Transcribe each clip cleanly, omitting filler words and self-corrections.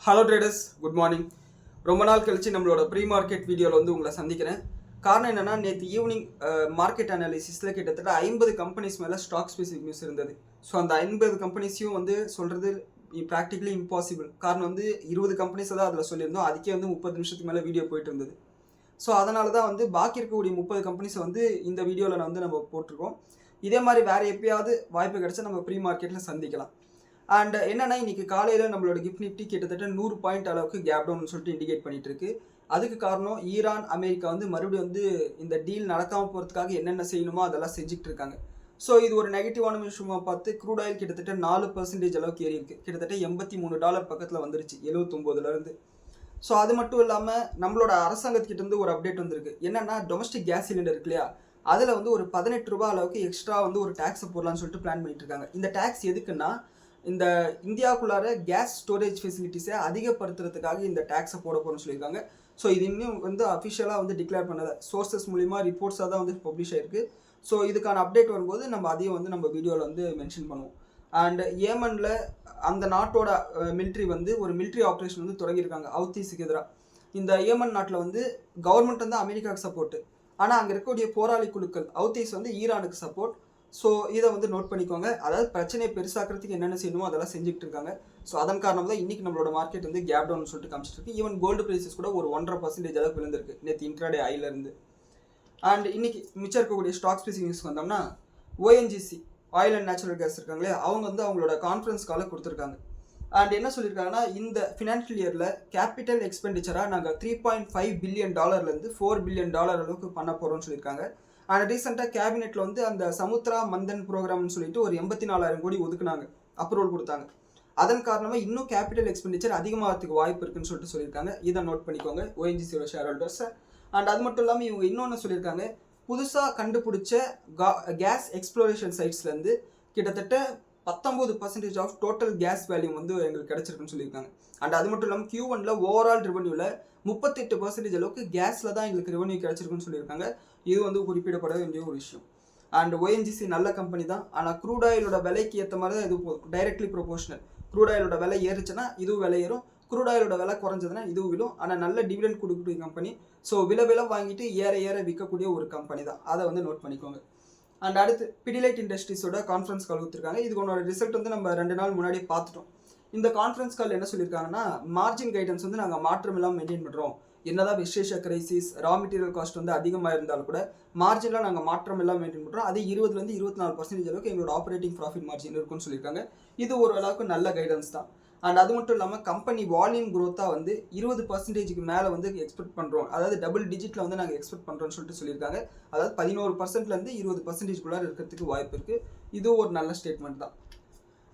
Hello traders, good morning. ரொம்ப நாள் கழிச்சு நம்மளோட ப்ரீ மார்க்கெட் வீடியோவில் வந்து உங்களை சந்திக்கிறேன். காரணம் என்னென்னா, நேற்று ஈவினிங் மார்க்கெட் அனாலிசிஸில் கிட்டத்தட்ட 50 கம்பெனிஸ் மேலே ஸ்டாக் ஸ்பெசிஃபிக் நியூஸ் இருந்தது. ஸோ அந்த 50 கம்பெனிஸையும் வந்து சொல்கிறது ப்ராக்டிகலி இம்பாசிபிள். காரணம் வந்து 20 கம்பெனிஸை தான் அதில் சொல்லியிருந்தோம். அதுக்கே வந்து 30 நிமிஷத்துக்கு மேலே வீடியோ போயிட்டு இருந்தது. ஸோ அதனால தான் வந்து பாக்கி இருக்கக்கூடிய 30 கம்பெனிஸை வந்து இந்த வீடியோவில் வந்து நம்ம போட்டிருக்கோம். இதே மாதிரி வேறு எப்பயாவது வாய்ப்பு கிடைச்சா நம்ம ப்ரீ மார்க்கெட்டில் சந்திக்கலாம். அண்ட் என்னன்னா, இன்னைக்கு காலையில் நம்மளோட கிஃப்ட் நிஃப்டி கிட்டத்தட்ட 100 பாயிண்ட் அளவுக்கு கேப் டவுன் சொல்லிட்டு இண்டிகேட் பண்ணிட்டு இருக்கு. அதுக்கு காரணம் ஈரான் அமெரிக்கா வந்து மறுபடியும் வந்து இந்த டீல் நடக்காமல் போகிறதுக்காக என்னென்ன செய்யணுமோ அதெல்லாம் செஞ்சுட்டு இருக்காங்க. ஸோ இது ஒரு நெகட்டிவான விஷயமா பார்த்து க்ரூட் ஆயில் கிட்டத்தட்ட 4% அளவுக்கு ஏறி இருக்கு. கிட்டத்தட்ட $83 பக்கத்தில் வந்துருச்சு 79லேருந்து. ஸோ அது மட்டும் இல்லாமல் நம்மளோட அரசாங்கத்துக்கிட்டேருந்து ஒரு அப்டேட் வந்திருக்கு. என்னன்னா, டொமஸ்டிக் கேஸ் சிலிண்டர் இருக்கு இல்லையா, அதில் வந்து ஒரு $18 அளவுக்கு எக்ஸ்ட்ரா வந்து ஒரு டேக்ஸை போடலான்னு சொல்லிட்டு பிளான் பண்ணிட்டு இருக்காங்க. இந்த டேக்ஸ் எதுக்குன்னா, இந்த இந்தியாவுக்குள்ளார கேஸ் ஸ்டோரேஜ் ஃபெசிலிட்டிஸை அதிகப்படுத்துறதுக்காக இந்த டேக்ஸை போட போகிறோம்னு சொல்லியிருக்காங்க. ஸோ இது இன்னும் வந்து அஃபிஷியலாக வந்து டிக்ளேர் பண்ணலை. சோர்சஸ் மூலிமா ரிப்போர்ட்ஸாக தான் வந்து பப்ளிஷ் ஆயிருக்கு. ஸோ இதுக்கான அப்டேட் வரும்போது நம்ம அதையும் வந்து நம்ம வீடியோவில் வந்து மென்ஷன் பண்ணுவோம். அண்ட் ஏமனில் அந்த நாட்டோட மிலிட்ரி வந்து ஒரு மிலிட்ரி ஆப்ரேஷன் வந்து தொடங்கியிருக்காங்க ஹவுத்தீஸுக்கு எதிராக. இந்த ஏமன் நாட்டில் வந்து கவர்மெண்ட் வந்து அமெரிக்காவுக்கு சப்போர்ட்டு, ஆனால் அங்கே இருக்கக்கூடிய போராளி குழுக்கள் ஹவுத்தீஸ் வந்து ஈரானுக்கு சப்போர்ட். ஸோ இதை வந்து நோட் பண்ணிக்கோங்க. அதாவது பிரச்சனையை பெருசாக்கிறதுக்கு என்னென்ன செய்யணுமோ அதெல்லாம் செஞ்சுட்டு இருக்காங்க. ஸோ அதன் காரணம் தான் இன்றைக்கி நம்மளோட மார்க்கெட் வந்து கேப் டவுன் சொல்லிட்டு காமிச்சிட்டு இருக்கு. ஈவன் கோல்டு ப்ரைஸஸ் கூட ஒரு 1.5% அளவுக்கு விழுந்திருக்கு நேற்று இன்ட்ராடே ஐலேருந்து. அண்ட் இன்னைக்கு மிச்சம் இருக்கக்கூடிய ஸ்டாக் ஸ்பெசிஃபிக் நியூஸ் வந்தோம்னா, ONGC oil and natural gas இருக்காங்களே, அவங்க வந்து அவங்களோட கான்ஃபரன்ஸ் காலை கொடுத்துருக்காங்க. அண்ட் என்ன சொல்லியிருக்காங்கன்னா, இந்த ஃபினான்ஷியல் இயரில் கேபிட்டல் எக்ஸ்பெண்டிச்சராக நாங்கள் $3.5 பில்லியன் $4 பில்லியன் அளவுக்கு பண்ண போகிறோம்னு சொல்லியிருக்காங்க. அண்ட் ரீசெண்டாக கேபினெட்டில் வந்து அந்த சமுத்ரா மந்தன் ப்ரோக்ராம்னு சொல்லிட்டு ஒரு 84,000 கோடி ஒதுக்குனாங்க, அப்ரூவல் கொடுத்தாங்க. அதன் காரணமாக இன்னும் கேபிட்டல் எக்ஸ்பெண்டிச்சர் அதிகமாகிறதுக்கு வாய்ப்பு இருக்குன்னு சொல்லிட்டு சொல்லியிருக்காங்க. இதை நோட் பண்ணிக்கோங்க ஓஎன்ஜிசியோட ஷேர் ஹோல்டர்ஸ். அண்ட் அது மட்டும் இல்லாமல் இவங்க இன்னொன்று சொல்லியிருக்காங்க, புதுசாக கண்டுபிடிச்ச கேஸ் எக்ஸ்ப்ளோரேஷன் சைட்ஸ்லேருந்து கிட்டத்தட்ட 19% ஆஃப் டோட்டல் கேஸ் வேல்யூம் வந்து எங்களுக்கு கிடச்சிருக்குன்னு சொல்லியிருக்காங்க. அண்ட் அது மட்டும் இல்லாமல் Q1 ஓவரால் ரெவன்யூவில் 38% அளவுக்கு கேஸில் தான் எங்களுக்கு ரெவன்யூ கிடச்சிருக்குன்னு சொல்லியிருக்காங்க. இது வந்து குறிப்பிடப்பட வேண்டிய ஒரு விஷயம். அண்ட் ஓஎன்ஜிசி நல்ல கம்பெனி தான், ஆனால் க்ரூட் ஆயிலோட விலைக்கு ஏற்ற மாதிரி தான் இது டைரக்ட்லி ப்ரொபோஷனல். க்ரூட் ஆயிலோட விலை ஏறுச்சுன்னா இதுவும் விலை ஏறும், க்ரூட் ஆயிலோட விலை குறைஞ்சதுன்னா இதுவும் விழும். ஆனால் நல்ல டிவிடெண்ட் கொடுக்கக்கூடிய கம்பெனி. ஸோ விலை வாங்கிட்டு ஏற ஏற விற்கக்கூடிய ஒரு கம்பெனி தான், அதை வந்து நோட் பண்ணிக்கோங்க. அண்ட் அடுத்து பிடிலைட் இண்டஸ்ட்ரீஸோட கான்ஃபரன்ஸ் கால் கொடுத்துருக்காங்க. இதுக்கோட ரிசல்ட் வந்து நம்ம 2 நாள் முன்னாடி பார்த்துட்டோம். இந்த கான்ஃபரன்ஸ் கால் என்ன சொல்லியிருக்காங்கன்னா, மார்ஜின் கைடன்ஸ் வந்து நாங்கள் மாற்றம் இல்லாமல் மெயின்டைன் பண்ணுறோம். என்னதான் விசேஷ கிரைசிஸ், ரா மெட்டீரியல் காஸ்ட் வந்து அதிகமாக இருந்தாலும் கூட மார்ஜினில் நாங்கள் மாற்றம் எல்லாம் மெயின்டைன் பண்ணுறோம். அது 20% 24% அளவுக்கு எங்களோட ஆப்ரேட்டிங் ப்ராஃபிட் மார்ஜின் இருக்குன்னு சொல்லியிருக்காங்க. இது ஓரளவுக்கு நல்ல கைடன்ஸ் தான். அண்ட் அது மட்டும் இல்லாமல் கம்பெனி வால்யூம் க்ரோத்தாக வந்து 20%க்கு மேலே வந்து எக்ஸ்பெக்ட் பண்ணுறோம். அதாவது டபுள் டிஜிட்டில் வந்து நாங்கள் எக்ஸ்பெக்ட் பண்ணுறோம்னு சொல்லிட்டு சொல்லியிருக்காங்க. அதாவது 11%லேருந்து 20%க்குள்ளார இருக்கிறதுக்கு வாய்ப்பு இருக்குது. இது ஒரு நல்ல ஸ்டேட்மெண்ட் தான்.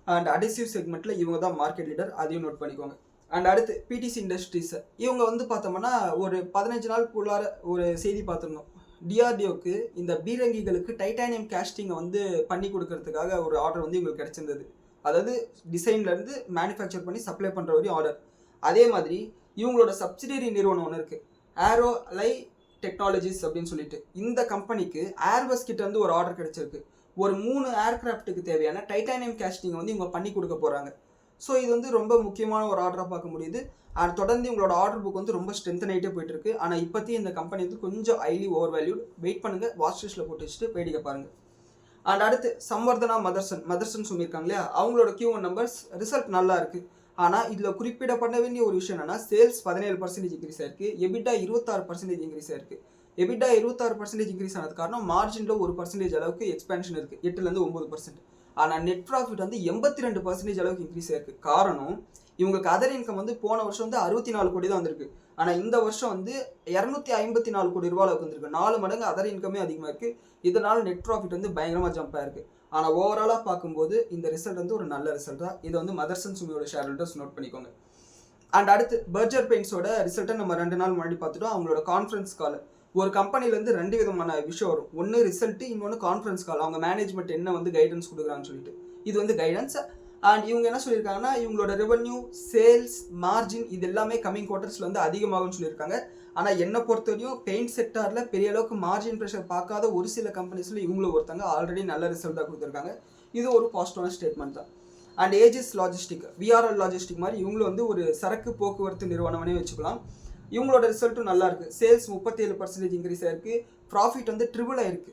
அண்ட் அடிசிவ் செக்மெண்ட்டில் இவங்க தான் மார்க்கெட் லீடர், அதையும் நோட் பண்ணிக்கோங்க. அண்ட் அடுத்து பிடிசி இண்டஸ்ட்ரீஸ், இவங்க வந்து பார்த்தோம்னா ஒரு 15 நாளுக்குள்ளார ஒரு செய்தி பார்த்துருந்தோம். டிஆர்டிஓக்கு இந்த பீரங்கிகளுக்கு டைட்டானியம் கேஸ்டிங்கை வந்து பண்ணி கொடுக்கறதுக்காக ஒரு ஆர்டர் வந்து இவங்களுக்கு கிடச்சிருந்தது. அதாவது டிசைன்லேருந்து மேனுஃபேக்சர் பண்ணி சப்ளை பண்ணுற வரையும் ஆர்டர். அதே மாதிரி இவங்களோட சப்சிடரி நிறுவனம் ஒன்று இருக்குது, ஏரோலை டெக்னாலஜிஸ் அப்படின்னு சொல்லிட்டு. இந்த கம்பெனிக்கு ஏர்பஸ் கிட்ட இருந்து ஒரு ஆர்டர் கிடைச்சிருக்கு. ஒரு 3 ஏர்கிராஃப்ட்டுக்கு தேவையான டைட்டானியம் கேஸ்டிங்கை வந்து இவங்க பண்ணி கொடுக்க போகிறாங்க. ஸோ இது வந்து ரொம்ப முக்கியமான ஒரு ஆர்டராக பார்க்க முடியுது. அண்ட் தொடர்ந்து இவங்களோட ஆர்டர் புக் வந்து ரொம்ப ஸ்ட்ரென்தன் ஆகிட்டே போயிட்டு இருக்கு. ஆனால் இப்போத்தையும் இந்த கம்பெனி வந்து கொஞ்சம் ஹைலி ஓவர் வேல்யூட். வெயிட் பண்ணுங்கள், வாட்ச் லிஸ்ட்டில் போட்டு வச்சுட்டு வேடிக்கை பாருங்கள். அண்ட் அடுத்து சம்வர்தனா மதர்சன் சொல்லியிருக்காங்க இல்லையா, அவங்களோட Q1 நம்பர்ஸ் ரிசல்ட் நல்லா இருக்குது. ஆனால் இதில் குறிப்பிடப்பட வேண்டிய ஒரு விஷயம் என்னன்னா, சேல்ஸ் 17% இன்க்ரீஸ் ஆயிருக்கு, எபிட்டா 26% இன்க்ரீஸ் ஆயிருக்கு. எபிட்டா 26% இன்க்ரீஸ் ஆனது காரணம் மார்ஜினில் 1% அளவுக்கு எக்ஸ்பேன்ஷன் இருக்குது, 8லேருந்து 9%. ஆனால் நெட் ப்ராஃபிட் வந்து 82% அளவுக்கு இன்க்ரீஸ் ஆயிருக்கு. காரணம், இவங்களுக்கு அதர் இன்கம் வந்து போன வருஷம் வந்து 64 கோடி தான் வந்திருக்கு. ஆனால் இந்த வருஷம் வந்து 254 கோடி ரூபா அளவுக்கு வந்திருக்கு. 4 மடங்கு அதர் இன்கமே அதிகமாக இருக்குது. இதனால் நெட் ப்ராஃபிட் வந்து பயங்கரமாக ஜம்ப் ஆயிருக்கு. ஆனால் ஓவராலாக பார்க்கும்போது இந்த ரிசல்ட் வந்து ஒரு நல்ல ரிசல்ட் தான். இதை வந்து மதர்சன் சுமியோட ஷேர் ஹோல்டர்ஸ் நோட் பண்ணிக்கோங்க. அண்ட் அடுத்து பர்ஜர் பெயிண்ட்ஸோட ரிசல்ட்டை நம்ம 2 நாள் முன்னாடி பார்த்துட்டோம். அவங்களோட கான்ஃபரன்ஸ் கால், ஒரு கம்பெனிலேருந்து 2 விதமான விஷயம் வரும். ஒன்று ரிசல்ட்டு, இன்னொன்று கான்ஃபரன்ஸ் கால். அவங்க மேனேஜ்மெண்ட் என்ன வந்து கைடன்ஸ் கொடுக்குறாங்கன்னு சொல்லிட்டு, இது வந்து கைடன்ஸ். அண்ட் இவங்க என்ன சொல்லியிருக்காங்கன்னா, இவங்களோட ரெவன்யூ, சேல்ஸ், மார்ஜின் இது எல்லாமே கம்மிங் குவார்ட்டர்ஸில் வந்து அதிகமாகும்னு சொல்லியிருக்காங்க. ஆனால் என்னை பொறுத்தவரையும் பெயிண்ட் செக்டாரில் பெரிய அளவுக்கு மார்ஜின் ப்ரெஷர் பார்க்காத ஒரு சில கம்பெனிஸில் இவங்களும் ஒருத்தங்க ஆல்ரெடி நல்ல ரிசல்ட்டாக கொடுத்துருக்காங்க. இது ஒரு பாசிட்டிவான ஸ்டேட்மெண்ட் தான். And age is logistic, VRL logistic மாதிரி இவங்களும் வந்து ஒரு சரக்கு போக்குவரத்து நிறுவனம்னே வச்சுக்கலாம். இவங்களோட ரிசல்ட்டும் நல்லா இருக்குது. சேல்ஸ் 37% இன்க்ரீஸ் ஆயிருக்கு. ப்ராஃபிட் வந்து ட்ரிபிள் ஆயிருக்கு.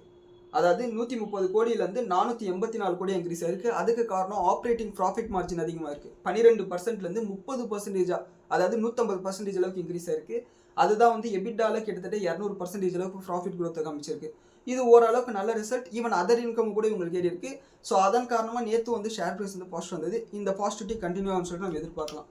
அதாவது 130 கோடியிலேருந்து 484 கோடி இன்க்ரீஸ் ஆயிருக்கு. அதுக்கு காரணம் ஆப்ரேட்டிங் ப்ராஃபிட் மார்ஜின் அதிகமாக இருக்குது. 12%லேருந்து 30%, அதாவது 150% அளவுக்கு இன்க்ரீஸ் ஆயிருக்கு. அதுதான் வந்து எபிட்டால கிட்டத்தட்ட 200% அளவுக்கு ப்ராஃபிட் குரோத்தை காமிச்சிருக்கு. இது ஓரளவுக்கு நல்ல ரிசல்ட். ஈவன் அதர் இன்கம் கூட இவங்களுக்கு ஏறி இருக்கு. ஸோ அதன் காரணமாக நேற்று வந்து ஷேர் ப்ரைஸ் வந்து பாசிட்டிவ் வந்தது. இந்த பாசிட்டிவிட்டி கண்டினியூ ஆகும்னு சொல்லிட்டு நம்ம எதிர்பார்க்கலாம்.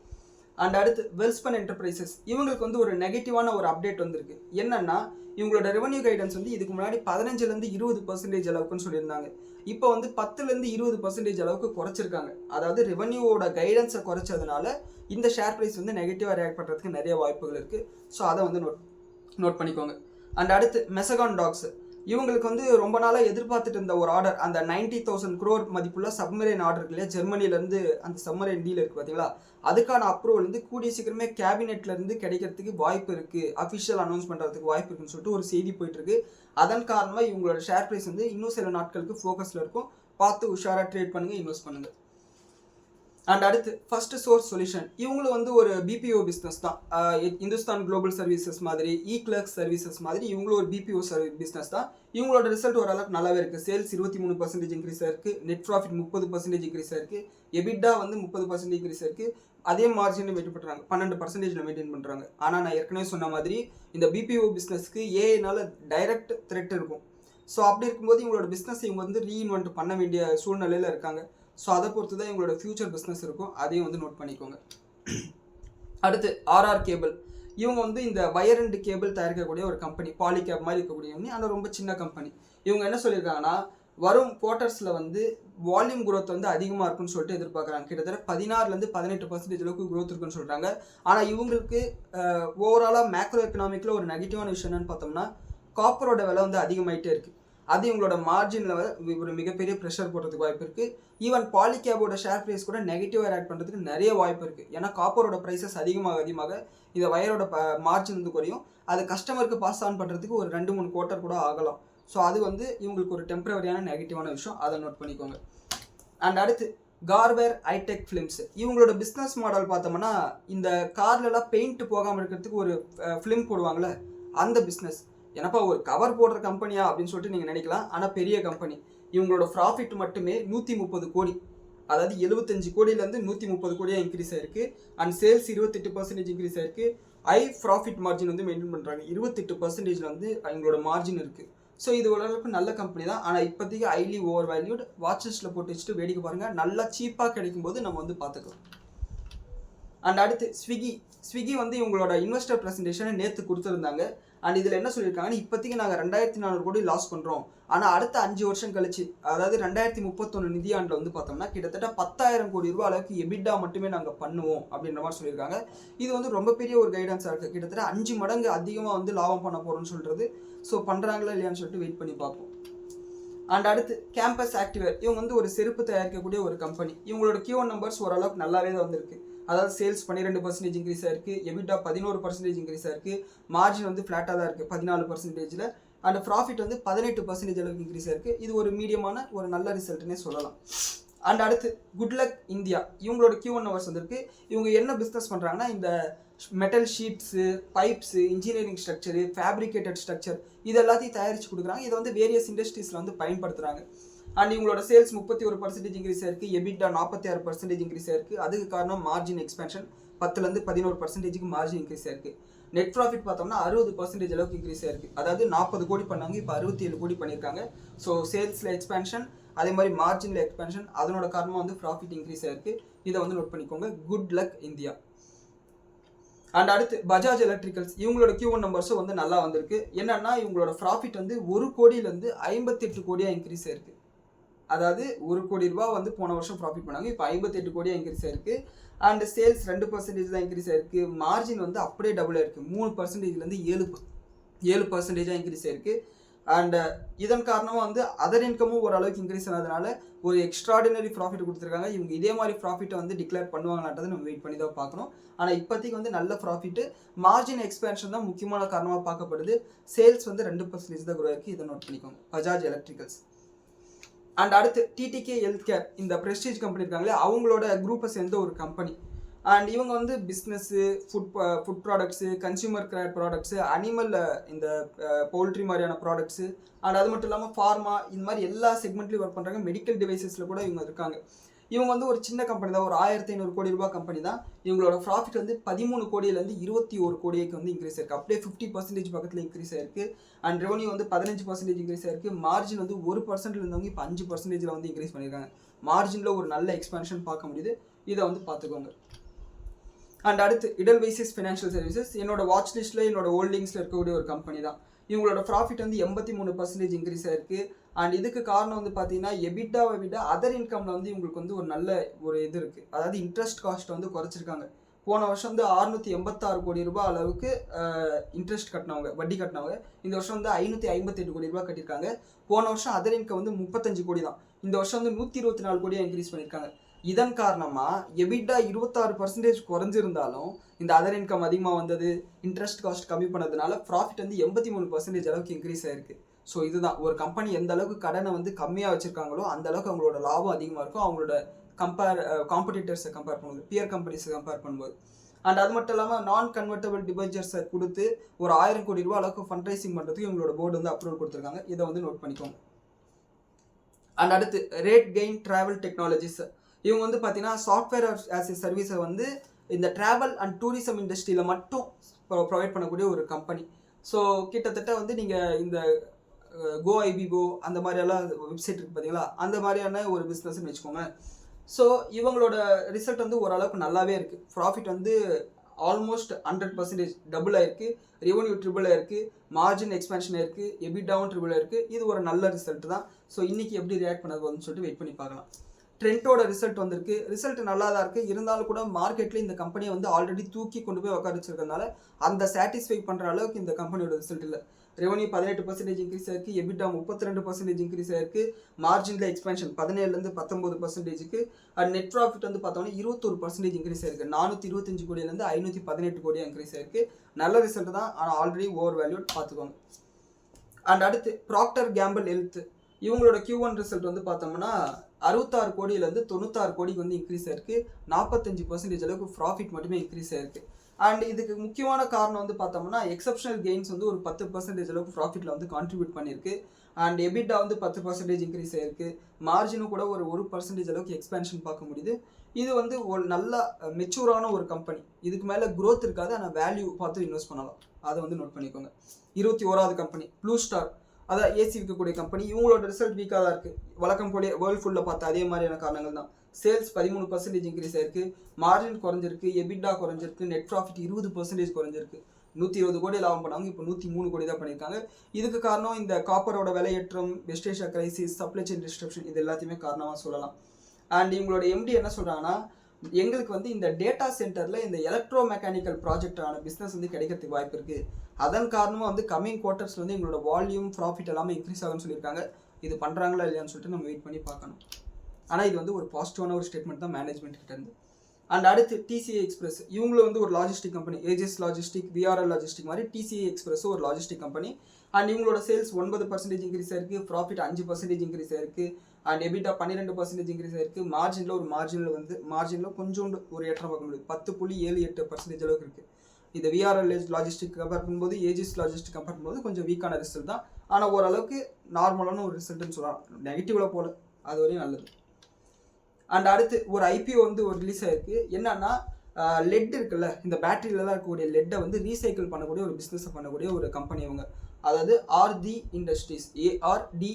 அண்ட் அடுத்து வெல்ஸ்பன் என்டர்பிரைசஸ், இவங்களுக்கு வந்து ஒரு நெகட்டிவான ஒரு அப்டேட் வந்திருக்கு. என்னன்னா, இவங்களோட ரெவன்யூ கைடன்ஸ் வந்து இதுக்கு முன்னாடி 15லேருந்து 20% அளவுக்குன்னு சொல்லியிருந்தாங்க. இப்போ வந்து 10லேருந்து 20% அளவுக்கு குறைச்சிருக்காங்க. அதாவது ரெவன்யூவோட கைடன்ஸை குறைச்சதுனால இந்த ஷேர் ப்ரைஸ் வந்து நெகட்டிவாக ரியாக்ட் பண்ணுறதுக்கு நிறைய வாய்ப்புகள் இருக்குது. ஸோ அதை வந்து நோட் பண்ணிக்கோங்க. அண்ட் அடுத்து மெசகான் டாக்ஸ், இவங்களுக்கு வந்து ரொம்ப நாளாக எதிர்பார்த்துட்டு இருந்த ஒரு ஆர்டர், அந்த 90,000 crore மதிப்புள்ள சப்மரைன் ஆர்டர் இருக்கு இல்லையா, ஜெர்மனிலேருந்து அந்த சப்மரைன் டீல் இருக்குது பார்த்தீங்களா, அதுக்கான அப்ரூவல் வந்து கூடிய சீக்கிரமே கேபினெட்லேருந்து கிடைக்கிறதுக்கு வாய்ப்பு இருக்குது, அஃபிஷியல் அனௌன்ஸ் பண்ணுறதுக்கு வாய்ப்பு இருக்குன்னு சொல்லிட்டு ஒரு செய்தி போயிட்டுருக்கு. அதன் காரணமாக இவங்களோட ஷேர் ப்ரைஸ் வந்து இன்னும் சில நாட்களுக்கு ஃபோக்கஸில் இருக்கும். பார்த்து உஷாராக ட்ரேட் பண்ணுங்கள், இன்வெஸ்ட் பண்ணுங்கள். அண்ட் அடுத்து ஃபர்ஸ்ட் சோர்ஸ் சொல்யூஷன், இவங்களும் வந்து ஒரு பிபிஓ பிஸ்னஸ் தான். இந்துஸ்தான் குளோபல் சர்வீசஸ் மாதிரி, கிளர்க் சர்வீசஸ் மாதிரி இவங்களும் ஒரு பிபிஓ பிஸ்னஸ் தான். இவங்களோட ரிசல்ட் ஓரளவுக்கு நல்லாவே இருக்குது. சேல்ஸ் 23% இன்க்ரீஸ் ஆயிருக்கு. நெட் ப்ராஃபிட் 30% இன்க்ரீஸ் ஆயிருக்கு. எபிட்டா வந்து 30% இன்க்ரீஸ் ஆயிருக்கு. அதே மார்ஜின் மெயின்டைன் பண்ணுறாங்க, 12% மெயின்டைன் பண்ணுறாங்க. ஆனால் நான் ஏற்கனவே சொன்ன மாதிரி இந்த பிபிஓ பிஸ்னஸ்க்கு ஏஐனால டைரக்ட் த்ரெட் இருக்கும். ஸோ அப்படி இருக்கும்போது இவங்களோட பிஸ்னஸ் இவங்க வந்து ரீஇன்வென்ட் பண்ண வேண்டிய சூழ்நிலையில் இருக்காங்க. ஸோ அதை பொறுத்து தான் இவங்களோட ஃபியூச்சர் பிஸ்னஸ் இருக்கும். அதையும் வந்து நோட் பண்ணிக்கோங்க. அடுத்து ஆர்ஆர் கேபிள், இவங்க வந்து இந்த வயர் அண்ட் கேபிள் தயாரிக்கக்கூடிய ஒரு கம்பெனி, பாலிகேப் மாதிரி இருக்கக்கூடிய கம்பெனி, ஆனால் ரொம்ப சின்ன கம்பெனி. இவங்க என்ன சொல்லியிருக்காங்கன்னா, வரும் குவார்ட்டர்ஸில் வந்து வால்யூம் குரோத் வந்து அதிகமாக இருக்குன்னு சொல்லிட்டு எதிர்பார்க்குறாங்க. கிட்டத்தட்ட 16லேருந்து 18% அளவுக்கு குரோத் இருக்குன்னு சொல்கிறாங்க. ஆனால் இவங்களுக்கு ஓவராலாக மேக்ரோ எக்கனாமிக்கில் ஒரு நெகட்டிவான விஷயம் என்னன்னு பார்த்தோம்னா, காப்பரோட விலை வந்து அதிகமாகிட்டே இருக்குது. அது இவங்களோட மார்ஜினில் ஒரு மிகப்பெரிய ப்ரெஷர் போடுறதுக்கு வாய்ப்பு இருக்குது. ஈவன் பாலிகேபோட ஷேர் ப்ரைஸ் கூட நெகட்டிவாக ரியாக்ட் பண்ணுறதுக்கு நிறைய வாய்ப்பு இருக்குது. ஏன்னா காப்பரோட ப்ரைஸஸ் அதிகமாக இந்த வயரோட மார்ஜின் வந்து குறையும். அது கஸ்டமருக்கு பாஸ் ஆன் பண்ணுறதுக்கு ஒரு 2-3 குவார்ட்டர் கூட ஆகலாம். ஸோ அது வந்து இவங்களுக்கு ஒரு டெம்பரவரியான நெகட்டிவான விஷயம், அதை நோட் பண்ணிக்கோங்க. அண்ட் அடுத்து கார்வேர் ஐடெக் ஃபிலிம்ஸ், இவங்களோட பிஸ்னஸ் மாடல் பார்த்தோம்னா, இந்த கார்லலாம் பெயிண்ட் போகாமல் இருக்கிறதுக்கு ஒரு ஃபிலிம் போடுவாங்களே, அந்த பிஸ்னஸ். ஏன்னாப்பா ஒரு கவர் போடுற கம்பெனியா அப்படின்னு சொல்லிட்டு நீங்கள் நினைக்கலாம். ஆனால் பெரிய கம்பெனி. இவங்களோட ப்ராஃபிட் மட்டுமே 130 கோடி, அதாவது 75 கோடியிலேருந்து 130 கோடியாக இன்க்ரீஸ் ஆயிருக்கு. அண்ட் சேல்ஸ் 28% இன்க்ரீஸ் ஆயிருக்கு. ப்ராஃபிட் மார்ஜின் வந்து மெயின்டைன் பண்ணுறாங்க. 28% வந்து அவங்களோட மார்ஜின் இருக்குது. ஸோ இது ஓரளவுக்கு நல்ல கம்பெனி தான். ஆனால் இப்போதைக்கு ஹைலி ஓவர் வேல்யூட். வாட்சஸில் போட்டு வச்சுட்டு வேடிக்கை பாருங்கள். நல்லா சீப்பாக கிடைக்கும்போது நம்ம வந்து பார்த்துக்கலாம். அண்ட் அடுத்து ஸ்விக்கி வந்து இவங்களோட இன்வெஸ்டர் ப்ரெசன்டேஷனை நேற்று கொடுத்துருந்தாங்க. அண்ட் இதில் என்ன சொல்லியிருக்காங்கன்னா, இப்போதைக்கு நாங்கள் 2400 கோடி லாஸ் பண்ணுறோம். ஆனால் அடுத்த 5 வருஷம் கழிச்சு, அதாவது 2031 நிதியாண்டில் வந்து பார்த்தோம்னா கிட்டத்தட்ட 10,000 கோடி ரூபா அளவுக்கு எபிட்டா மட்டுமே நாங்கள் பண்ணுவோம் அப்படின்ற மாதிரி சொல்லியிருக்காங்க. இது வந்து ரொம்ப பெரிய ஒரு கைடன்ஸாக இருக்குது. கிட்டத்தட்ட 5 மடங்கு அதிகமாக வந்து லாபம் பண்ண போகிறோம்னு சொல்கிறது. ஸோ பண்ணுறாங்களா இல்லையான்னு சொல்லிட்டு வெயிட் பண்ணி பார்ப்போம். அண்ட் அடுத்து கேம்பஸ் ஆக்டிவேர், இவங்க வந்து ஒரு செருப்பு தயாரிக்கக்கூடிய ஒரு கம்பெனி. இவங்களோட Q1 நம்பர்ஸ் ஓரளவுக்கு நல்லாவே தான் வந்திருக்கு. அதாவது சேல்ஸ் 12% இன்க்ரீஸ் ஆயிருக்கு. எபிட்டா 11% இன்க்ரீஸ் ஆயிருக்கு. மார்ஜின் வந்து ஃப்ளாட்டாக தான் இருக்குது 14%. அண்ட் ப்ராஃபிட் வந்து 18% அளவுக்கு இன்க்ரீஸ் ஆயிருக்கு. இது ஒரு மீடியமான ஒரு நல்ல ரிசல்ட்னே சொல்லலாம். அண்ட் அடுத்து குட்லக் இந்தியா, இவங்களோட Q1 நம்பர்ஸ் வந்திருக்கு. இவங்க என்ன பிஸ்னஸ் பண்ணுறாங்கன்னா, இந்த metal sheets, pipes, engineering structure, fabricated structure இது எல்லாத்தையும் தயாரித்து கொடுக்குறாங்க. இதை வந்து வேரியஸ் இண்டஸ்ட்ரீஸில் வந்து பயன்படுத்துகிறாங்க. அண்ட் இவங்களோட சேல்ஸ் 31% இன்க்ரீஸ் ஆயிருக்கு. எபிட்டா 46% இன்க்ரீஸ் ஆயிருக்கு. அதுக்கு காரணம் மார்ஜின் எக்ஸ்பென்ஷன். 10லேருந்து 11% மார்ஜின் இன்க்ரீஸ் ஆயிருக்கு. நெட் ப்ராஃபிட் பார்த்தோம்னா 60% அளவுக்கு இன்க்ரீஸ் ஆயிருக்கு. அதாவது 40 கோடி பண்ணாங்க, இப்போ 67 கோடி பண்ணியிருக்காங்க. ஸோ சேல்ஸில் எக்ஸ்பென்ஷன், அதே மாதிரி மார்ஜினில் எக்ஸ்பென்ஷன், அதனோட காரணமாக வந்து ப்ராஃபிட் இன்க்ரீஸ் ஆயிருக்கு. இதை வந்து நோட் பண்ணிக்கோங்க. Good luck India. அண்ட் அடுத்து பஜாஜ் எலக்ட்ரிக்கல்ஸ், இவங்களோட Q1 நம்பர்ஸும் வந்து நல்லா வந்திருக்கு. என்னன்னா, இவங்களோட ப்ராஃபிட் வந்து 1 கோடியிலேருந்து 58 கோடியாக இன்க்ரீஸ் ஆயிருக்கு. அதாவது 1 கோடி ரூபா வந்து போன வருஷம் ப்ராஃபிட் பண்ணாங்க, இப்போ 58 கோடியாக இன்க்ரீஸ் ஆயிருக்கு. அண்ட் சேல்ஸ் 2% தான் இன்க்ரீஸ் ஆயிருக்கு. மார்ஜின் வந்து அப்படியே டபுள் ஆயிருக்கு. 3%லேருந்து 7% இன்க்ரீஸ் ஆயிருக்கு. அண்ட் இதன் காரணமாக வந்து அதர் இன்கமும் ஓரளவுக்கு இன்க்ரீஸ் ஆனதுனால ஒரு எக்ஸ்ட்ராடினரி ப்ராஃபிட் கொடுத்துருக்காங்க. இவங்க இதே மாதிரி ப்ராஃபிட்டை வந்து டிக்ளேர் பண்ணுவாங்களான்றதை நம்ம வெயிட் பண்ணி தான் பார்க்கணும். ஆனால் இப்போதைக்கு வந்து நல்ல ப்ராஃபிட்டு, மார்ஜின் எக்ஸ்பேன்ஷன் தான் முக்கியமான காரணமாக பார்க்கப்படுது. சேல்ஸ் வந்து 2% தான் குரோ இருக்குது. இதை நோட் பண்ணிக்கோங்க. பஜாஜ் எலக்ட்ரிக்கல்ஸ். அண்ட் அடுத்து டிடிகே ஹெல்த் கேர், இந்த ப்ரெஸ்டீஜ் கம்பெனி இருக்காங்களே அவங்களோட குரூப்பை சேர்ந்த ஒரு கம்பெனி. அண்ட் இவங்க வந்து business, food products, consumer care products, animal இந்த பவுல்ட்ரி மாதிரியான ப்ராடக்ட்ஸு, அண்ட் அது மட்டும் இல்லாமல் ஃபார்மா, இந்த மாதிரி எல்லா செக்மெண்ட்லையும் ஒர்க் பண்ணுறாங்க. மெடிக்கல் டிவைசஸில் கூட இவங்க இருக்காங்க. இவங்க வந்து ஒரு சின்ன கம்பெனி தான், ஒரு 1500 கோடி ரூபாய் கம்பெனி தான். இவங்களோட ப்ராஃபிட் வந்து 13 கோடியிலேருந்து 21 கோடிக்கு வந்து இன்க்ரீஸ் ஆயிருக்கு. அப்படியே 50% பக்கத்தில் இன்க்ரீஸ் ஆயிருக்கு. அண்ட் ரெவன்யூ வந்து 15% இன்க்ரீஸ் ஆயிருக்கு. மார்ஜின் வந்து 1% இருந்தவங்க இப்போ 5% வந்து இன்க்ரீஸ் பண்ணியிருக்காங்க. மார்ஜினில் ஒரு நல்ல எக்ஸ்பான்ஷன் பார்க்க முடியுது. இதை வந்து பார்த்துக்கோங்க. அண்ட் அடுத்து இடல்வைசிஸ் ஃபினான்ஷியல் சர்வீசஸ், என்னோட வாட்ச் லிஸ்ட்டில் என்னோட ஹோல்டிங்ஸில் இருக்கக்கூடிய ஒரு கம்பெனி தான். இவங்களோட ப்ராஃபிட் வந்து 83% இன்க்ரீஸ் ஆயிருக்கு. அண்ட் இதுக்கு காரணம் வந்து பார்த்தீங்கன்னா எபிட்டாவை விட அதர் இன்கமில் வந்து இவங்களுக்கு வந்து ஒரு நல்ல ஒரு இது இருக்குது. அதாவது இன்ட்ரெஸ்ட் காஸ்ட்டை வந்து குறைச்சிருக்காங்க. போன வருஷம் வந்து 686 கோடி ரூபாய் அளவுக்கு இன்ட்ரெஸ்ட் கட்டினவங்க, வட்டி கட்டினவங்க. இந்த வருஷம் வந்து 558 கோடி ரூபாய் கட்டியிருக்காங்க. போன வருஷம் அதர் இன்கம் வந்து 35 கோடி தான். இந்த வருஷம் வந்து 124 கோடியாக இன்க்ரீஸ் பண்ணியிருக்காங்க. இதன் காரணமாக எபிட்டா 26% குறைஞ்சிருந்தாலும் இந்த அதர் இன்கம் அதிகமாக வந்தது, இன்ட்ரெஸ்ட் காஸ்ட் கம்மி பண்ணதுனால ப்ராஃபிட் வந்து 83% அளவுக்கு இன்க்ரீஸ் ஆயிருக்கு. ஸோ இதுதான் ஒரு கம்பெனி எந்த அளவுக்கு கடனை வந்து கம்மியாக வச்சுருக்காங்களோ அந்த அளவுக்கு அவங்களோட லாபம் அதிகமாக இருக்கும். அவங்களோட காம்படிட்டர்ஸை கம்பேர் பண்ணும்போது, பியர் கம்பெனிஸை கம்பேர் பண்ணும்போது. அண்ட் அது மட்டும் இல்லாமல் நான் கன்வெர்ட்டபிள் டிபெஞ்சர்ஸை கொடுத்து ஒரு 1000 கோடி ரூபாய் அளவுக்கு ஃபண்ட் ரைசிங் பண்ணுறதுக்கு இவங்களோட போர்டு வந்து அப்ரூவல் கொடுத்துருக்காங்க. இதை வந்து நோட் பண்ணிக்கோங்க. அண்ட் அடுத்து ரேட் கெயின் டிராவல் டெக்னாலஜிஸ், இவங்க வந்து பார்த்தீங்கன்னா சாஃப்ட்வேர் ஆஸ் எ சர்வீஸை வந்து இந்த ட்ராவல் அண்ட் டூரிசம் இண்டஸ்ட்ரியில் மட்டும் ப்ரொவைட் பண்ணக்கூடிய ஒரு கம்பெனி. ஸோ கிட்டத்தட்ட வந்து நீங்கள் இந்த GoIbigo அந்த மாதிரியெல்லாம் வெப்சைட் இருக்குது பார்த்தீங்களா, அந்த மாதிரியான ஒரு பிஸ்னஸ்ன்னு வச்சுக்கோங்க. ஸோ இவங்களோட ரிசல்ட் வந்து ஓரளவுக்கு நல்லாவே இருக்குது. ப்ராஃபிட் வந்து ஆல்மோஸ்ட் 100% டபுள் ஆயிருக்கு. ரெவன்யூ ட்ரிபிள் ஆயிருக்கு. மார்ஜின் எக்ஸ்பேன்ஷன் ஆயிருக்கு. எபிட்டாவும் ட்ரிபிள் ஆயிருக்கு. இது ஒரு நல்ல ரிசல்ட் தான். ஸோ இன்றைக்கி எப்படி ரியாக்ட் பண்ணது வந்து சொல்லிட்டு வெயிட் பண்ணி பார்க்கலாம். ட்ரெண்டோட ரிசல்ட் வந்திருக்கு. ரிசல்ட் நல்லா தான் இருக்குது. இருந்தாலும் கூட மார்க்கெட்டில் இந்த கம்பெனியை வந்து ஆல்ரெடி தூக்கி கொண்டு போய் உட்கார வச்சிருக்கனால அந்த சாட்டிஸ்ஃபை பண்ணுற அளவுக்கு இந்த கம்பெனியோட ரிசல்ட் இல்லை. ரெவன்யூ 18% இன்க்ரீஸ் ஆயிருக்கு. எபிட்டா 32% இன்க்ரீஸ் ஆயிருக்கு. மார்ஜினில் எக்ஸ்பென்ஷன் 17லேருந்து 19%. அண்ட் நெட் ப்ராஃபிட் வந்து பார்த்தோம்னா 21% இன்க்ரீஸ் ஆயிருக்கு. 425 கோடியிலேருந்து 518 கோடியாக இன்க்ரீஸ் ஆயிருக்கு. நல்ல ரிசல்ட் தான், ஆனால் ஆல்ரெடி ஓவர் வேல்யூட் பார்த்துக்கோங்க. அண்ட் அடுத்து ப்ராக்டர் கேம்பிள் ஹெல்த், இவங்களோட Q1 ரிசல்ட் வந்து பார்த்தோம்னா 66 கோடியிலேருந்து 96 கோடிக்கு வந்து இன்க்ரீஸ் ஆயிருக்கு. 45% அளவுக்கு ப்ராஃபிட் மட்டுமே இன்க்ரீஸ் ஆயிருக்கு. அண்ட் இதுக்கு முக்கியமான காரணம் வந்து பார்த்தோம்னா எக்ஸப்ஷனல் கெயின்ஸ் வந்து ஒரு 10% அளவுக்கு ப்ராஃபிட்டில் வந்து கான்ட்ரிபியூட் பண்ணியிருக்கு. அண்ட் எபிட்டா வந்து 10% இன்க்ரீஸ் ஆயிருக்கு. மார்ஜினும் கூட ஒரு 1% அளவுக்கு எக்ஸ்பேன்ஷன் பார்க்க முடியுது. இது வந்து ஒரு நல்ல மெச்சூரான ஒரு கம்பெனி. இதுக்கு மேலே க்ரோத் இருக்காது, ஆனால் வேல்யூ பார்த்து இன்வெஸ்ட் பண்ணலாம். அதை வந்து நோட் பண்ணிக்கோங்க. 21வது கம்பெனி ப்ளூ ஸ்டார், அதான் ஏசி விற்கக்கூடிய கம்பெனி. இவங்களோட ரிசல்ட் வீக்காக தான் இருக்குது. வழக்கம் போல வேர்ல்ட் ஃபுல்லில் பார்த்த அதே மாதிரியான காரணங்கள் தான். சேல்ஸ் 13% இன்க்ரீஸ் ஆயிருக்கு. மார்ஜின் குறைஞ்சிருக்கு. எபிட்டா குறைஞ்சிருக்கு. நெட் ப்ராஃபிட் 20% குறைஞ்சிருக்கு. 120 கோடி லாபம் பண்ணாங்க, இப்போ 103 கோடி தான் பண்ணியிருக்காங்க. இதுக்கு காரணம் இந்த காப்பரோட விலையேற்றம், West Asia crisis, supply chain disruption, இது எல்லாத்தையுமே காரணமாக சொல்லலாம். அண்ட் இவங்களோட எம்டி என்ன சொல்கிறாங்கன்னா, எங்களுக்கு வந்து இந்த டேட்டா சென்டரில் இந்த எலக்ட்ரோ மெக்கானிக்கல் ப்ராஜெக்டான பிஸ்னஸ் வந்து கிடைக்கிறதுக்கு வாய்ப்பு இருக்குது. அதன் காரணமாக வந்து கம்மிங் குவார்ட்டர்ஸில் வந்து எங்களோட வால்யூம் ப்ராஃபிட் எல்லாமே இன்க்ரீஸ் ஆகும்னு சொல்லியிருக்காங்க. இது பண்ணுறாங்களா இல்லையான்னு சொல்லிட்டு நம்ம வெயிட் பண்ணி பார்க்கணும். ஆனால் இது வந்து ஒரு பாசிட்டிவான ஒரு ஸ்டேட்மெண்ட் தான் மேனேஜ்மெண்ட் கிட்ட இருந்து. அண்ட் அடுத்து TCI எக்ஸ்பிரஸ், இவங்களும் வந்து ஒரு logistic company. Aegis logistic, VRL logistic மாதிரி TCI எக்ஸ்பிரஸும் ஒரு லாஜிஸ்டிக் கம்பெனி. அண்ட் இவங்களோட சேல்ஸ் 9% இன்க்ரீஸ் ஆயிருக்கு. ப்ராஃபிட் 5% இன்க்ரீஸ் ஆயிருக்கு. அண்ட் எபிட்டா 12% இன்க்ரீஸ் ஆயிருக்கு. மார்ஜினில் கொஞ்சோண்டு ஒரு ஏற்றம் பார்க்க முடியுது. 10.78% அளவுக்கு இருக்குது. இந்த VRL லாஜிஸ்டிக் கம்பேர் பண்ணும்போது ஏஜஸ் லாஜிஸ்டிக் கம்பேர் பண்ணும்போது கொஞ்சம் வீக்கான ரிசல்ட் தான். ஆனால் ஓரளவுக்கு நார்மலான ஒரு ரிசல்ட்னு சொல்லலாம். நெகட்டிவில் போல, அது வரையும் நல்லது. அண்ட் அடுத்து ஒரு IPO வந்து ஒரு ரிலீஸ் ஆயிருக்கு. என்னன்னா லெட் இருக்குல்ல, இந்த பேட்டரியிலலாம் இருக்கக்கூடிய லெட்டை வந்து ரீசைக்கிள் பண்ணக்கூடிய ஒரு பிஸ்னஸை பண்ணக்கூடிய ஒரு கம்பெனி இவங்க. அதாவது RDE இண்டஸ்ட்ரீஸ், ARDEE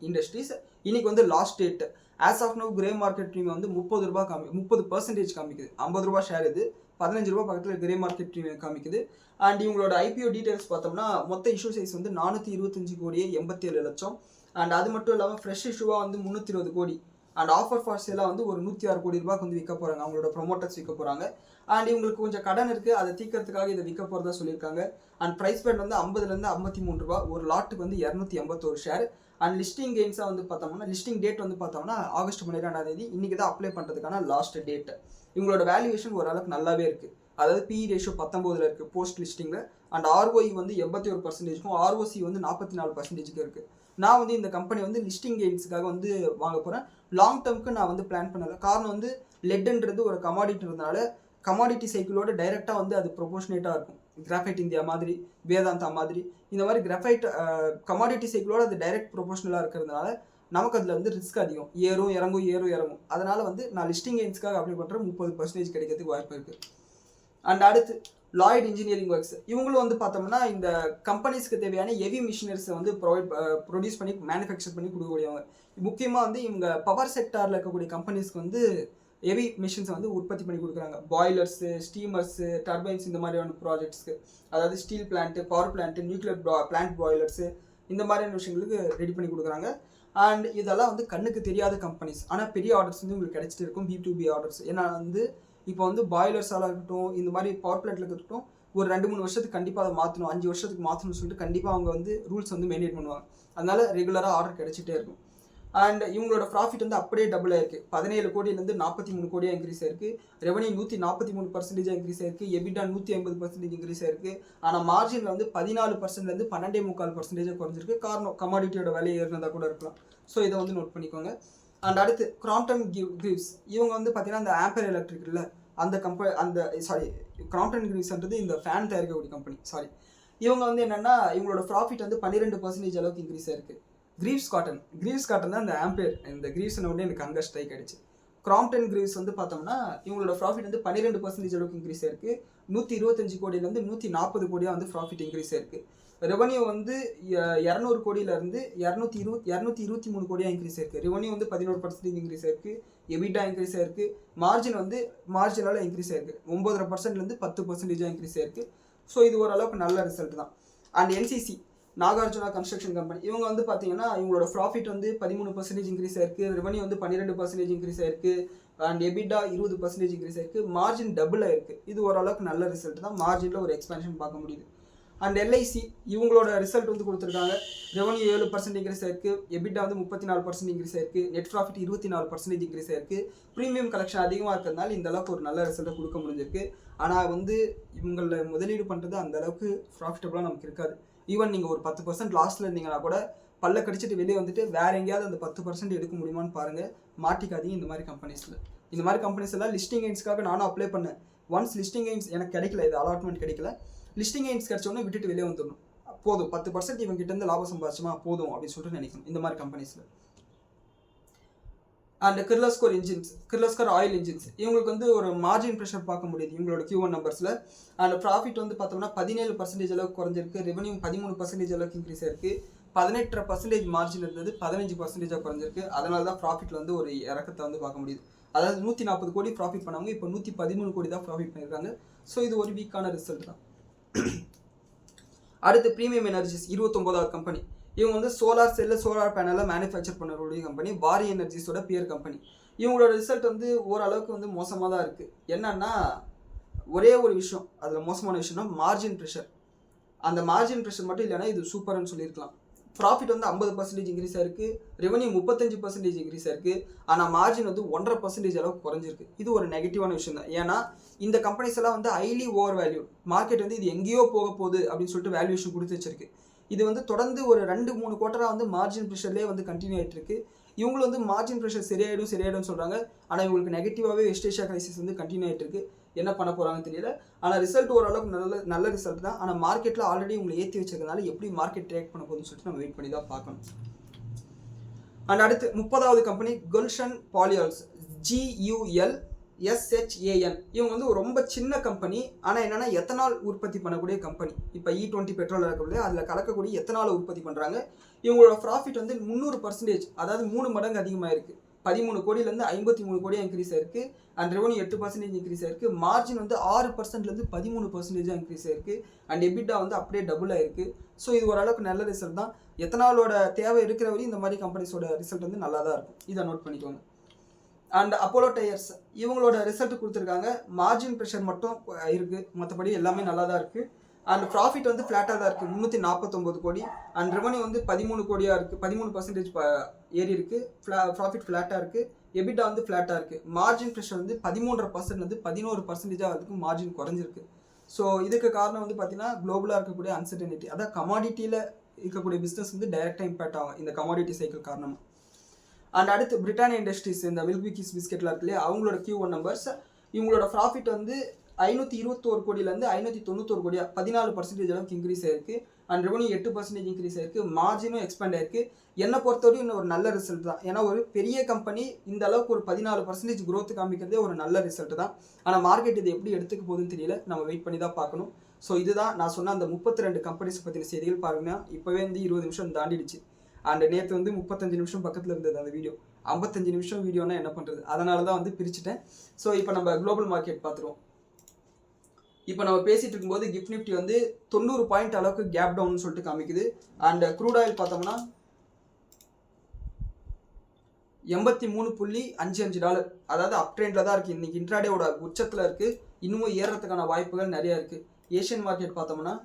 இண்டஸ்ட்ரீஸ். இன்னைக்கு வந்து last date. As of now grey market premium வந்து 30% காமிக்குது. 50 ரூபா ஷேர் இது. 15 ரூபா பக்கத்தில் கிரே மார்க்கெட் ப்ரீமியம் காமிக்குது. அண்ட் இவங்களோட IPO டீட்டெயில்ஸ் பார்த்தோம்னா மொத்த இஷ்யூ சைஸ் வந்து 425 கோடியே 87 லட்சம். அண்ட் அது மட்டும் இல்லாமல் ஃப்ரெஷ் இஷ்யூவாக வந்து 320 கோடி. அண்ட் ஆஃபர் ஃபார் சேலாக வந்து ஒரு 106 கோடி ரூபாய்க்கு வந்து விற்க போகிறாங்க. அவங்களோட ப்ரொமோட்டர்ஸ் விற்க போகிறாங்க. அண்ட் இவங்களுக்கு கொஞ்சம் கடன் இருக்குது, அதை தீர்க்கறதுக்காக இதை விற்க போகிறதா சொல்லியிருக்காங்க. அண்ட் ப்ரைஸ் பேண்ட் வந்து 50லேருந்து 53 ரூபா. ஒரு லாட்டுக்கு வந்து 281 ஷேர். அண்ட் லிஸ்டிங் கெயின்ஸாக வந்து பார்த்தோம்னா லிஸ்டிங் டேட் வந்து பார்த்தோம்னா ஆகஸ்ட் 12 இன்றைக்கி தான் அப்ளை பண்ணுறதுக்கான லாஸ்ட் டேட். இவங்களோட வேல்யூவேஷன் ஓரளவுக்கு நல்லாவே இருக்குது. அதாவது PE ரேஷியோ 19 இருக்குது போஸ்ட் லிஸ்டிங்கில். அண்ட் ROE வந்து 81%, ROC வந்து 44% இருக்குது. நான் வந்து இந்த கம்பெனி வந்து லிஸ்டிங் கெயின்ஸுக்காக வந்து வாங்க போகிறேன். லாங் டேர்முக்கு நான் வந்து பிளான் பண்ணலை. காரணம் வந்து லெட்ன்றது ஒரு கமாடிட்டின்றதுனால கமாடிட்டி சைக்கிளோட டைரெக்டாக வந்து அது ப்ரொபோஷனேட்டாக இருக்கும். கிராஃபைட் இந்தியா மாதிரி, வேதாந்தா மாதிரி இந்த மாதிரி கிராஃபைட் கமாடிட்டி சைக்கிளோட அது டைரக்ட் ப்ரொபோஷனலாக இருக்கிறதுனால நமக்கு அதில் வந்து ரிஸ்க் அதிகம். ஏறும் இறங்கும். அதனால் வந்து நான் லிஸ்டிங் கெயின்ஸ்க்காக அப்ளை பண்ணுறேன். 30% கிடைக்கிறதுக்கு வாய்ப்பு இருக்குது. அண்ட் அடுத்து லாய்ட் இன்ஜினியரிங் ஒர்க்ஸ். இவங்களும் வந்து பார்த்தோம்னா இந்த கம்பெனிஸ்க்கு தேவையான ஹெவி மிஷினரிஸை வந்து ப்ரொடியூஸ் பண்ணி மேனுஃபேக்சர் பண்ணி கொடுக்கக்கூடியவங்க. முக்கியமாக வந்து இவங்க பவர் செக்டாரில் இருக்கக்கூடிய கம்பெனிஸ்க்கு வந்து ஹெவி மிஷின்ஸை வந்து உற்பத்தி பண்ணி கொடுக்குறாங்க. பாய்லர்ஸு, ஸ்டீமர்ஸு, டர்பைன்ஸ் இந்த மாதிரியான ப்ராஜெக்ட்ஸ்க்கு, அதாவது steel plant, power plant, nuclear plant boilers இந்த மாதிரியான விஷயங்களுக்கு ரெடி பண்ணி கொடுக்குறாங்க. அண்ட் இதெல்லாம் வந்து கண்ணுக்கு தெரியாத கம்பெனிஸ், ஆனால் பெரிய ஆர்டர்ஸ் வந்து உங்களுக்கு கிடைச்சிட்டு இருக்கும். B2B orders. ஏன்னா வந்து இப்போ வந்து பாய்லர்ஸாக இருக்கட்டும், இந்த மாதிரி பவர் பிளான்ட்ல இருக்கட்டும், ஒரு 2-3 வருஷத்துக்கு கண்டிப்பாக அதை மாற்றணும், 5 வருஷத்துக்கு மாற்றணும்னு சொல்லிட்டு கண்டிப்பாக அவங்க வந்து ரூல்ஸ் வந்து மெயின்டைன் பண்ணுவாங்க. அதனால ரெகுலராக ஆர்டர் கிடைச்சிட்டே இருக்கும். அண்ட் இவங்களோட ப்ராஃபிட் வந்து அப்படியே டபுள் ஆயிருக்கு. 17 கோடியிலேருந்து 43 கோடியாக இன்க்ரீஸ் ஆயிருக்கு. ரெவன்யூ 143% இன்க்ரீஸ் ஆயிருக்கு. எபிட்டா 150% இன்க்ரீஸ் ஆயிருக்கு. ஆனால் மார்ஜினில் வந்து 14%லேருந்து 12.25% குறைஞ்சிருக்கு. காரணம் கமாடிட்டியோட விலை ஏறினதாக கூட இருக்கலாம். ஸோ இதை வந்து நோட் பண்ணிக்கோங்க. அண்ட் அடுத்து கிராம்ப்டன் கிரீவ்ஸ். இவங்க வந்து பார்த்தீங்கன்னா அந்த ஆம்பர் எலக்ட்ரிக் இல்லை அந்த கிராம்ப்டன் கிரீவ்ஸ்ன்றது இந்த ஃபேன் தயாரிக்கக்கூடிய கம்பெனி. இவங்க வந்து என்னென்னா இவங்களோட ப்ராஃபிட் வந்து 12% அளவுக்கு இன்க்ரீஸ் ஆயிருக்கு. கிரீவ்ஸ் காட்டன் தான் இந்த ஆம்பேர். இந்த கிரீவ்ஸ்ன உடனே எனக்கு அங்கே ஸ்ட்ரைக் ஆயிடுச்சு. கிராம்ப்டன் கிரீவ்ஸ் வந்து பார்த்தோம்னா இவங்களோட ப்ராஃபிட் வந்து 12% அளவுக்கு இன்க்ரீஸ் ஆயிருக்கு. 125 கோடியிலேருந்து 140 கோடியாக வந்து ப்ராஃபிட் இன்க்ரீஸ் ஆயிருக்கு. ரெவன்யூ வந்து 200 கோடியிலேருந்து 223 கோடியாக இன்க்ரீஸ் ஆயிருக்கு. ரெவன்யூ வந்து 11% இன்க்ரீஸ் ஆயிருக்கு. எபிட்டா இன்க்ரீஸ் ஆயிருக்கு. மார்ஜின் வந்து மார்ஜினால இன்க்ரீஸ் ஆயிருக்கு. 9.5%லேருந்து 10% இன்க்ரீஸ் ஆயிருக்கு. ஸோ இது ஓரளவுக்கு நல்ல ரிசல்ட் தான். And NCC Nagarjuna construction company. இவங்க வந்து பார்த்தீங்கன்னா இவங்களோட ப்ராஃபிட் வந்து 13% இன்க்ரீஸ் ஆயிருக்கு. ரெவன்யூ வந்து 12% இன்க்ரீஸ் ஆயிருக்கு. அண்ட் எபிட்டா 20% இன்க்ரீஸ் ஆயிருக்கு. மார்ஜின் டபுள் ஆயிருக்கு. இது ஓரளவுக்கு நல்ல ரிசல்ட் தான். மார்ஜினில் ஒரு எக்ஸ்பென்ஷன் பார்க்க முடியுது. அண்ட் LIC இவங்களோட ரிசல்ட் வந்து கொடுத்துருக்காங்க. ரெவன்யூ 7% இன்க்ரீஸ் ஆயிருக்கு. எபிட்டா வந்து 34% இன்க்ரீஸ் ஆயிருக்கு. நெட் ப்ராஃபிட் 24% இன்க்ரீஸ் ஆயிருக்கு. ப்ரீமியம் கலெக்ஷன் அதிகமாக இருக்கிறதுனால இந்த அளவுக்கு ஒரு நல்ல ரிசல்ட்டை கொடுக்க முடிஞ்சிருக்கு. ஆனால் வந்து இவங்கள முதலீடு பண்ணுறது அந்த அளவுக்கு ப்ராஃபிட்டபுளாக நமக்கு இருக்காது. ஈவன் நீங்கள் ஒரு 10% லாஸ்ட்டில் இருந்தீங்கன்னா கூட பல்ல கடிச்சிட்டு வெளியே வந்துட்டு வேற எங்கேயாவது அந்த 10% எடுக்க முடியுமான்னு பாருங்கள். மாட்டிக்காதீங்க இந்த மாதிரி கம்பெனிஸில். இந்த மாதிரி கம்பெனிஸ் எல்லாம் லிஸ்டிங் கெயின்ஸ்க்காக நானும் அப்ளை பண்ணேன். ஒன்ஸ் லிஸ்டிங் கெயின்ஸ் எனக்கு கிடைக்கல, இது அலாட்மெண்ட் கிடைக்கல. லிஸ்டிங் கெயின்ஸ் கிடைச்சோன்னே விட்டுட்டு வெளியே வந்துடணும். போதும் 10% இவங்க கிட்ட இருந்து லாபம் சம்பாதிச்சுமா போதும் அப்படின்னு சொல்லிட்டு நினைக்கணும் இந்த மாதிரி கம்பெனிஸில். அண்ட் கிர்லோஸ்கர் ஆயில் இன்ஜின்ஸ் இவங்களுக்கு வந்து ஒரு மார்ஜின் ப்ரெஷர் பார்க்க முடியுது இவங்களோட Q1 நம்பர்ஸில். அண்ட் ப்ராஃபிட் வந்து பார்த்தோம்னா 17% அளவுக்கு குறைஞ்சிருக்கு. ரெவன்யூ 13% அளவுக்கு இன்க்ரீஸ் ஆயிருக்கு. 18% மார்ஜின் இருந்தது 15% குறைஞ்சிருக்கு. அதனால தான் ப்ராஃபிட்டில் வந்து ஒரு இறக்கத்தை வந்து பார்க்க முடியுது. அதாவது 140 கோடி ப்ராஃபிட் பண்ணவங்க இப்போ 113 கோடி தான் ப்ராஃபிட் பண்ணியிருக்காங்க. ஸோ இது ஒரு வீக்கான ரிசல்ட் தான். அடுத்து ப்ரீமியம் எனர்ஜிஸ் 29வது கம்பெனி. இவங்க வந்து சோலார் செல்லு சோலார் பேனலில் மேனுஃபேக்சர் பண்ணக்கூடிய கம்பெனி. வாரி எனர்ஜிஸோட பியர் கம்பெனி. இவங்களோட ரிசல்ட் வந்து ஓரளவுக்கு வந்து மோசமாக தான் இருக்குது. என்னன்னா ஒரே ஒரு விஷயம் அதில் மோசமான விஷயம்னா மார்ஜின் ப்ரெஷர். அந்த மார்ஜின் ப்ரெஷர் மட்டும் இல்லைன்னா இது சூப்பர்னு சொல்லியிருக்கலாம். ப்ராஃபிட் வந்து 50% இன்க்ரீஸ் ஆயிருக்கு. ரெவன்யூ 35% இன்க்ரீஸ் ஆயிருக்கு. ஆனால் மார்ஜின் வந்து 1.5% அளவுக்கு குறைஞ்சிருக்கு. இது ஒரு நெகட்டிவான விஷயம் தான். ஏன்னா இந்த கம்பெனிஸ் எல்லாம் வந்து ஹைலி ஓவர் வேல்யூ. மார்க்கெட் வந்து இது எங்கேயோ போக போகுது அப்படின்னு சொல்லிட்டு வேல்யூஷன் கொடுத்து வச்சிருக்கு. இது வந்து தொடர்ந்து ஒரு 2-3 குவார்ட்டராக வந்து மார்ஜின் ப்ரெஷர்லேயே வந்து கண்டினியூ ஆகிட்டு இருக்கு. இவங்களும் வந்து மார்ஜின் ப்ரெஷர் சரியாயிடும் சொல்கிறாங்க. ஆனால் இவங்களுக்கு நெகட்டிவாகவே வெஸ்ட் ஏஷியா கிரைசிஸ் வந்து கண்டினியூ ஆகிட்டு இருக்கு. என்ன பண்ண போகிறாங்கன்னு தெரியல. ஆனால் ரிசல்ட் ஓரளவுக்கு நல்ல ரிசல்ட் தான். ஆனால் மார்க்கெட்டில் ஆல்ரெடி உங்களை ஏற்றி வச்சிருக்கனால எப்படி மார்க்கெட் ட்ரேக் பண்ண போகுதுன்னு சொல்லிட்டு நம்ம வெயிட் பண்ணி தான் பார்க்கணும். அண்ட் அடுத்து 30வது கம்பெனி குல்ஷன் பாலியால்ஸ் GULSHAN. இவங்க வந்து ரொம்ப சின்ன கம்பெனி. ஆனால் என்னென்னா எத்தனால் உற்பத்தி பண்ணக்கூடிய கம்பெனி. இப்போ E20 பெட்ரோல் இருக்கக்கூடிய அதில் கலக்கக்கூடிய எத்தனால் உற்பத்தி பண்ணுறாங்க. இவங்களோட ப்ராஃபிட் வந்து 300%, அதாவது 3 மடங்கு அதிகமாக இருக்குது. 13 கோடியிலேருந்து 53 கோடியாக இன்க்ரீஸ் ஆயிருக்கு. அண்ட் ரெவன்யூ 8% இன்க்ரீஸ் ஆயிருக்கு. மார்ஜின் வந்து 6%லேருந்து 13% இன்க்ரீஸ் ஆயிருக்கு. அண்ட் எபிட்டா வந்து அப்படியே டபுள் ஆயிருக்கு. ஸோ இது ஓரளவுக்கு நல்ல ரிசல்ட் தான். எத்தனாலோட தேவை இருக்கிற வரையும் இந்த மாதிரி கம்பெனிஸோட ரிசல்ட் வந்து நல்லா தான் இருக்கும். இதை நோட் பண்ணிக்கோங்க. அண்ட் அப்போலோ டயர்ஸ் இவங்களோட ரிசல்ட் கொடுத்துருக்காங்க. மார்ஜின் ப்ரெஷர் மட்டும் இருக்குது. மற்றபடி எல்லாமே நல்லா தான் இருக்குது. அண்ட் ப்ராஃபிட் வந்து ஃப்ளாட்டாக தான் இருக்குது. 349 கோடி. அண்ட் ரெவன்யூ வந்து 13 கோடியாக இருக்குது. 13% ஏறி இருக்குது. ப்ராஃபிட் ஃப்ளாட்டாக இருக்குது. எபிட்டா வந்து ஃப்ளாட்டாக இருக்குது. மார்ஜின் ப்ரெஷர் வந்து 13.5% 11% அதுக்கு மார்ஜின் குறைஞ்சிருக்கு. ஸோ இதுக்கு காரணம் வந்து பார்த்தீங்கன்னா குளோபலாக இருக்கக்கூடிய அன்சர்டனிட்டி. அதான் கமாடிட்டியில் இருக்கக்கூடிய பிஸ்னஸ் வந்து டைரெக்டாக இம்பாக்ட் ஆகும் இந்த கமாடிட்டி சைக்கிள் காரணமாக. அண்ட் அடுத்து பிரிட்டானியா இண்டஸ்ட்ரீஸ் இந்த மில்க் பிக்கிஸ் பிஸ்கெட்லாம் இருக்கு இல்லையா, அவங்களோட Q1 நம்பர்ஸ். இவங்களோட ப்ராஃபிட் வந்து 521 கோடியிலேருந்து 591 கோடியா 14% அளவுக்கு இன்க்ரீஸ் ஆயிருக்கு. அண்ட் ரெவன்யூ 8% இன்க்ரீஸ் ஆயிருக்கு. மார்ஜினும் எக்ஸ்பேண்ட் ஆயிருக்கு. என்னை பொறுத்தவரையும் இன்னும் ஒரு நல்ல ரிசல்ட் தான். ஏன்னா ஒரு பெரிய கம்பெனி இந்த அளவுக்கு ஒரு 14% growth காமிக்கிறதே ஒரு நல்ல ரிசல்ட் தான். ஆனால் மார்க்கெட் இது எப்படி எடுத்துக்க போகுதுன்னு தெரியல, நம்ம வெயிட் பண்ணி தான் பார்க்கணும். ஸோ இதுதான் நான் சொன்ன அந்த 32 கம்பெனிஸ் பற்றின செய்திகள். பாருங்கன்னா இப்போவே வந்து 20 நிமிஷம் தாண்டிடுச்சு. அண்ட் நேற்று வந்து 35 நிமிஷம் பக்கத்தில் இருந்தது அந்த வீடியோ. 55 நிமிஷம் வீடியோனா என்ன பண்ணுறது, அதனால தான் வந்து பிரிச்சுட்டேன். ஸோ இப்போ நம்ம குளோபல் மார்க்கெட் பார்த்துருவோம். இப்போ நம்ம பேசிகிட்டு இருக்கும்போது கிஃப்ட் நிஃப்டி வந்து 90 பாயிண்ட் அளவுக்கு கேப் டவுன்னு சொல்லிட்டு காமிக்குது. அண்ட் க்ரூட் ஆயில் பார்த்தோம்னா $83.55, அதாவது அப் ட்ரெண்டில் தான் இருக்குது. இன்றைக்கி இன்ட்ராடேவோட உச்சத்தில் இருக்குது. இன்னமும் ஏறுறதுக்கான வாய்ப்புகள் நிறையா இருக்குது. ஏஷியன் மார்க்கெட் பார்த்தோம்னா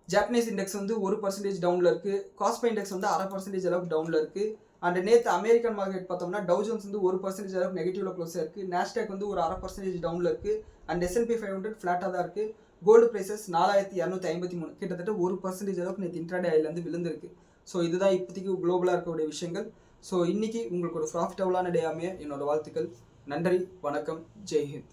ஜாப்பனீஸ் இண்டெக்ஸ் வந்து 1% டவுனில் இருக்குது. காஸ்பை இண்டெக்ஸ் வந்து 0.5% அளவுக்கு டவுனில் இருக்குது. அண்ட் நேற்று அமெரிக்கன் மார்க்கெட் பார்த்தோம்னா டவ் ஜோன்ஸ் வந்து 1% அளவுக்கு நெகட்டிவ்ல க்ளோஸ் இருக்குது. நாஸ்டாக் வந்து ஒரு 0.5% டவுனில் இருக்குது. அண்ட் S&P 500 ஃப்ளாட்டாக தான் இருக்குது. கோல்டு ப்ரைஸஸ் 4253, கிட்டத்தட்ட 1% அளவுக்கு நேற்று இன்ட்ராடே ஆயிலேருந்து விழுந்திருக்கு. ஸோ இதுதான் இப்போதைக்கு குளோபலாக இருக்கக்கூடிய விஷயங்கள். ஸோ இன்றைக்கி உங்களுக்கு ஒரு ப்ராஃபிட்டபுளான டே அமைய என்னோட வாழ்த்துக்கள். நன்றி, வணக்கம், ஜெய்ஹிந்த்.